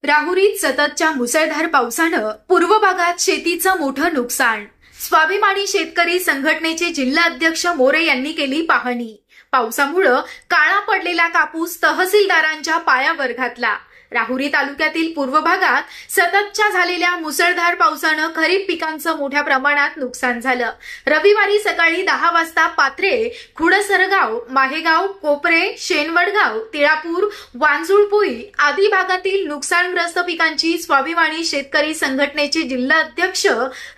राहुरीत सततच्या मुसळधार पावसानं पूर्व भागात शेतीचं मोठं नुकसान। स्वाभिमानी शेतकरी संघटनेचे जिल्हा अध्यक्ष मोरे यांनी केली पाहणी। पावसामुळे काळा पडलेला कापूस तहसीलदारांच्या पायावर घातला। राहुरी तालुक्यातील पूर्व भागात सततच्या झालेल्या मुसळधार पावसानं खरीप पिकांचं मोठ्या प्रमाणात नुकसान झालं। रविवारी सकाळी 10 वाजता पात्रे, खुडसरगाव, माहेगाव, कोपरे, शेनवडगाव, तिळापूर, वांजुळपुई आदी भागातील नुकसानग्रस्त पिकांची स्वाभिमानी शेतकरी संघटनेचे जिल्हा अध्यक्ष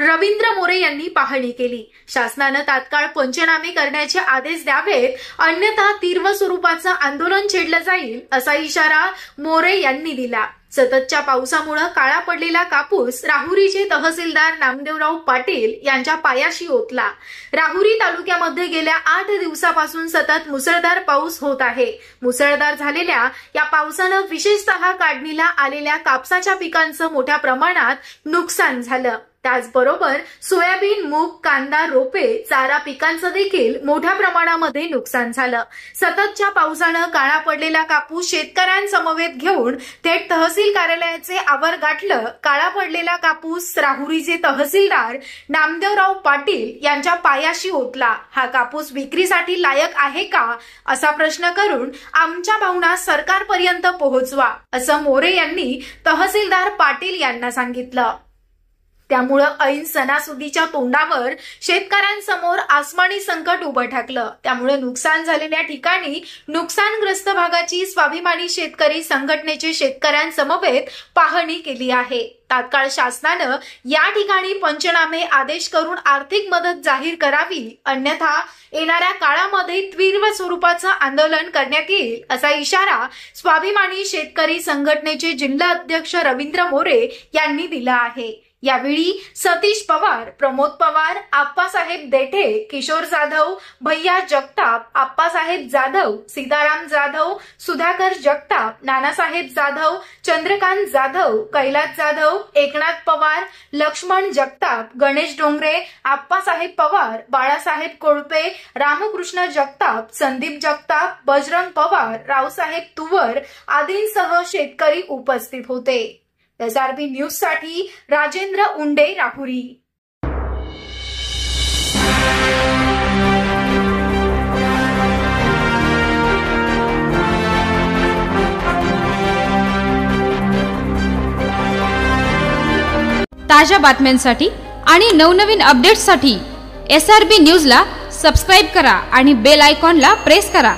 रवींद्र मोरे यांनी पाहणी केली। शासनाने तात्काळ पंचनामे करण्याचे आदेश द्यावेत, अन्यथा तीव्र स्वरूपाचं आंदोलन छेडलं जाईल असा इशारा मोरे यांनी दिला। सततच्या पावसामुळे काळा पडलेला कापूस राहुरीचे तहसीलदार नामदेवराव पाटील यांच्या पायाशी ओतला। राहुरी तालुक्यामध्ये गेल्या 8 दिवसापासून सतत मुसळधार पाऊस होत आहे। मुसळधार झालेल्या या पावसानं विशेषतः काढणीला आलेल्या कापसाच्या पिकांचं मोठ्या प्रमाणात नुकसान झालं। त्याचबरोबर सोयाबीन, मूग, कांदा, रोपे, चारा पिकांचं देखील मोठ्या प्रमाणामध्ये नुकसान झालं। सततच्या पावसानं काळा पडलेला कापूस शेतकऱ्यांसमवेत घेऊन थेट तहसील कार्यालयाचे आवर गाठलं। काळा पडलेला कापूस राहुरीचे तहसीलदार नामदेवराव पाटील यांच्या पायाशी ओतला। हा कापूस विक्रीसाठी लायक आहे का असा प्रश्न करून आमच्या भावना सरकारपर्यंत पोहोचवा असं मोरे यांनी तहसीलदार पाटील यांना सांगितलं। त्यामुळे ऐन सणासुदीच्या तोंडावर शेतकऱ्यांसमोर आसमानी संकट उभं ठाकलं। त्यामुळे नुकसान झालेल्या ठिकाणी नुकसानग्रस्त भागाची स्वाभिमानी शेतकरी संघटनेचे शेतकऱ्यांसमवेत पाहणी केली आहे। तात्काळ शासनानं या ठिकाणी पंचनामे आदेश करून आर्थिक मदत जाहीर करावी, अन्यथा येणाऱ्या काळामध्ये तीव्र स्वरूपाचं आंदोलन करण्यात येईल असा इशारा स्वाभिमानी शेतकरी संघटनेचे जिल्हा अध्यक्ष रवींद्र मोरे यांनी दिला आहे। यावेळी सतीश पवार, प्रमोद पवार, आप्पासाहेब देठे, किशोर जाधव, भैया जगताप, आप्पासाहेब जाधव, सीताराम जाधव, सुधाकर जगताप, नानासाहेब जाधव, चंद्रकांत जाधव, कैलास जाधव, एकनाथ पवार, लक्ष्मण जगताप, गणेश डोंगरे, आप्पासाहेब पवार, बाळासाहेब कोळपे, रामकृष्ण जगताप, संदीप जगताप, बजरंग पवार, रावसाहेब तुवर आदींसह शेतकरी उपस्थित होते। SRB न्यूज साठी राजेंद्र उंडे, राहुरी। ताज्या बातम्यांसाठी आणि नवनवीन अपडेट्ससाठी SRB न्यूजला सबस्क्राइब करा आणि बेल आयकॉनला प्रेस करा।